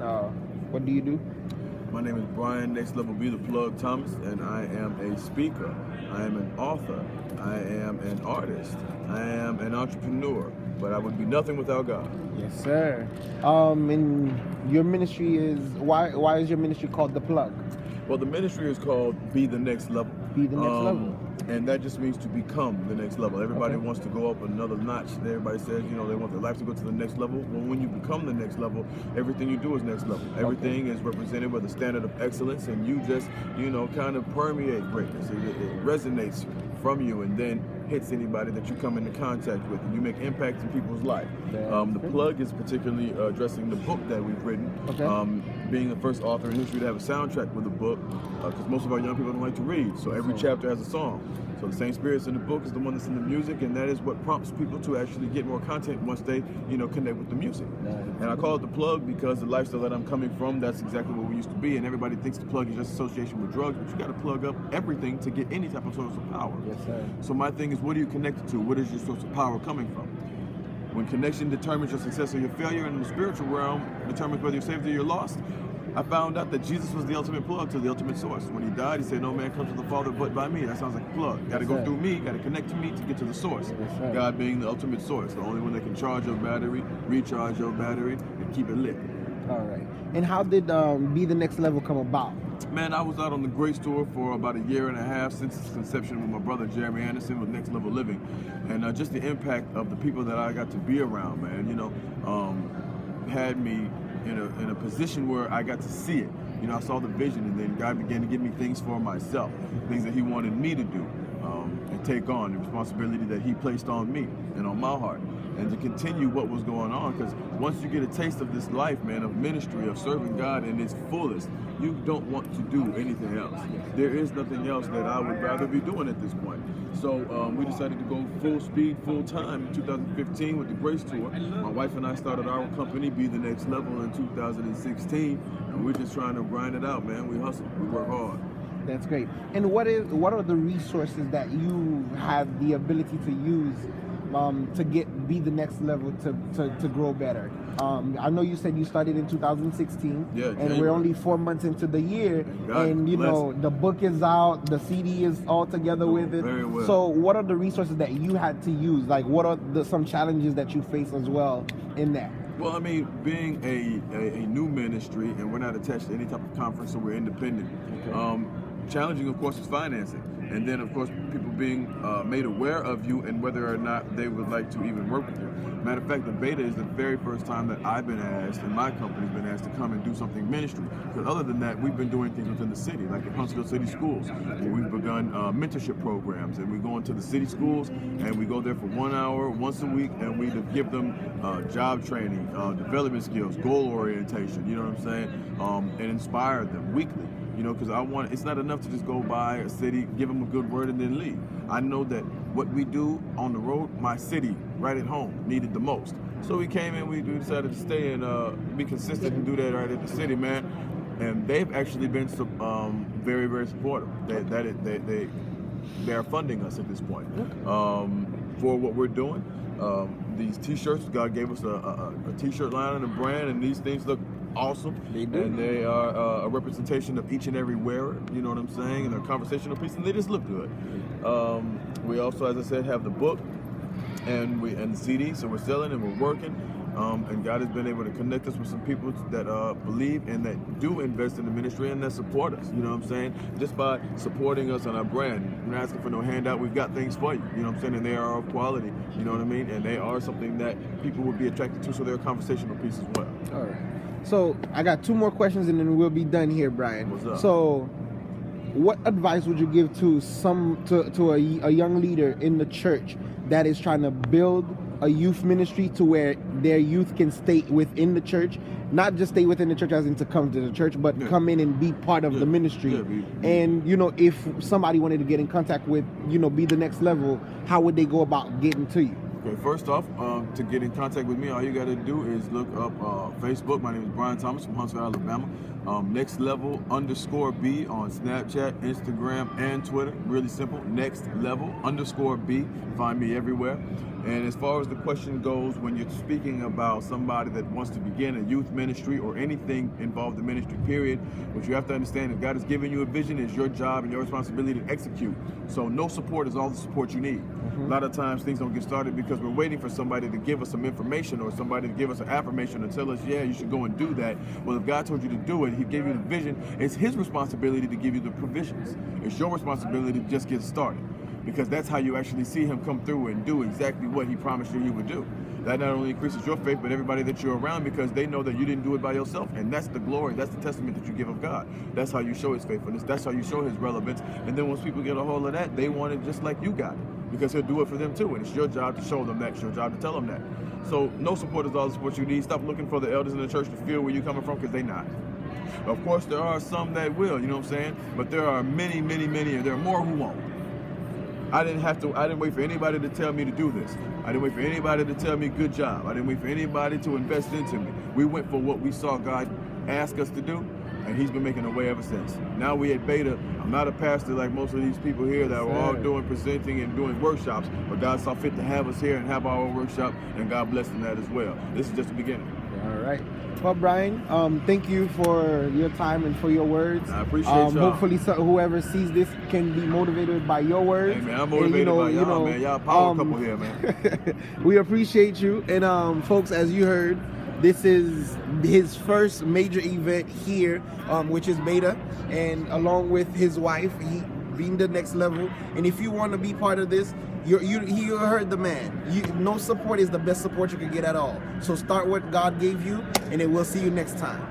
What do you do? My name is Brian, Next Level Be the Plug Thomas, and I am a speaker. I am an author. I am an artist. I am an entrepreneur. But I would be nothing without God. Yes, sir. And your ministry is why is your ministry called The Plug? Well, the ministry is called Be the Next Level. Be the Next Level. And that just means to become the next level. Everybody Okay. wants to go up another notch. Everybody says, you know, they want their life to go to the next level. Well, when you become the next level, everything you do is next level. Everything is represented with a standard of excellence, and you just, you know, kind of permeate greatness. It resonates from you and then hits anybody that you come into contact with, and you make impact in people's life. The Plug is particularly addressing the book that we've written. Okay. Being the first author in history to have a soundtrack with a book, because most of our young people don't like to read, so every chapter has a song. So the same spirit's in the book is the one that's in the music, and that is what prompts people to actually get more content once they, you know, connect with the music. And I call it The Plug because the lifestyle that I'm coming from, that's exactly what we used to be. And everybody thinks the plug is just association with drugs, but you got to plug up everything to get any type of source of power. Yes, sir. So my thing is, what are you connected to? What is your source of power coming from? When connection determines your success or your failure, and the spiritual realm determines whether you're saved or you're lost, I found out that Jesus was the ultimate plug to the ultimate source. When he died, he said, no man comes to the Father but by me. That sounds like a plug. Got to go through me, got to connect to me to get to the source. God being the ultimate source, the only one that can charge your battery, recharge your battery, and keep it lit. All right. And how did Be the Next Level come about? Man, I was out on the Grace Tour for about a year and a half since its conception with my brother Jeremy Anderson with Next Level Living. And just the impact of the people that I got to be around, man, you know, had me in a position where I got to see it. You know, I saw the vision, and then God began to give me things for myself, things that he wanted me to do and take on, the responsibility that he placed on me and on my heart, and to continue what was going on. Because once you get a taste of this life, man, of ministry, of serving God in its fullest, you don't want to do anything else. There is nothing else that I would rather be doing at this point. So we decided to go full speed, full time in 2015 with the Grace Tour. My wife and I started our company, Be the Next Level, in 2016, and we're just trying to grind it out, man. We hustle, we work hard. That's great. And what are the resources that you have the ability to use to Be the Next Level to grow better? I know you said you started in 2016, and we're only 4 months into the year, and you know the book is out, the CD is all together with it. Very well. So what are the resources that you had to use? Like, what are some challenges that you face as well in that? Well, I mean, being a new ministry, and we're not attached to any type of conference, so we're independent. Challenging, of course, is financing. And then, of course, people being made aware of you and whether or not they would like to even work with you. Matter of fact, the beta is the very first time that I've been asked, and my company's been asked to come and do something ministry. Because other than that, we've been doing things within the city, like at Huntsville City Schools, where we've begun mentorship programs. And we go into the city schools, and we go there for 1 hour, once a week, and we give them job training, development skills, goal orientation, you know what I'm saying? And inspire them weekly. You know, because it's not enough to just go by a city, give them a good word, and then leave. I know that what we do on the road, my city, right at home, needed the most. So we came in, we decided to stay and be consistent and do that right at the city, man. And they've actually been very, very supportive. They are funding us at this point for what we're doing. These T-shirts, God gave us a T-shirt line and a brand, and these things look awesome. They do. And they are a representation of each and every wearer, you know what I'm saying? And they're a conversational piece, and they just look good. We also, as I said, have the book and the CD, so we're selling and we're working. And God has been able to connect us with some people that believe and that do invest in the ministry and that support us, you know what I'm saying? Just by supporting us on our brand. We're not asking for no handout, we've got things for you, you know what I'm saying? And they are of quality, you know what I mean? And they are something that people would be attracted to, so they're a conversational piece as well. All right. So I got 2 more questions and then we'll be done here, Brian. What's up? So what advice would you give to a young leader in the church that is trying to build a youth ministry to where their youth can stay within the church, not just stay within the church as in to come to the church, but come in and be part of the ministry? And, you know, if somebody wanted to get in contact with, you know, Be the Next Level, how would they go about getting to you? Okay, first off, to get in contact with me, all you got to do is look up Facebook. My name is Brian Thomas from Huntsville, Alabama. Next Level _B on Snapchat, Instagram, and Twitter. Really simple. Next Level _B. Find me everywhere. And as far as the question goes, when you're speaking about somebody that wants to begin a youth ministry or anything involved in ministry, period, what you have to understand, if God has given you a vision, it's your job and your responsibility to execute. So no support is all the support you need. A lot of times things don't get started because we're waiting for somebody to give us some information or somebody to give us an affirmation and tell us, yeah, you should go and do that. Well, if God told you to do it, he gave you the vision, it's his responsibility to give you the provisions. It's your responsibility to just get started, because that's how you actually see him come through and do exactly what he promised you he would do. That not only increases your faith, but everybody that you're around, because they know that you didn't do it by yourself. And that's the glory, that's the testament that you give of God. That's how you show his faithfulness. That's how you show his relevance. And then once people get a hold of that, they want it just like you got it, because he'll do it for them too. And it's your job to show them that. It's your job to tell them that. So no support is all the support you need. Stop looking for the elders in the church to feel where you're coming from, because they not. Of course, there are some that will, you know what I'm saying? But there are many, many, many, and there are more who won't. I didn't wait for anybody to tell me to do this. I didn't wait for anybody to tell me good job. I didn't wait for anybody to invest into me. We went for what we saw God ask us to do, and he's been making a way ever since. Now we at Beta. I'm not a pastor like most of these people here that are all doing presenting and doing workshops, but God saw fit to have us here and have our own workshop, and God blessed in that as well. This is just the beginning. All right. Well, Brian, thank you for your time and for your words. I appreciate y'all. Hopefully, whoever sees this can be motivated by your words. Hey, man, I'm motivated by y'all, man. Y'all power couple here, man. We appreciate you. And, folks, as you heard, this is his first major event here, which is Beta. And along with his wife, he being the next level. And if you want to be part of this, you heard the man. No support is the best support you can get at all. So start what God gave you, and then we'll see you next time.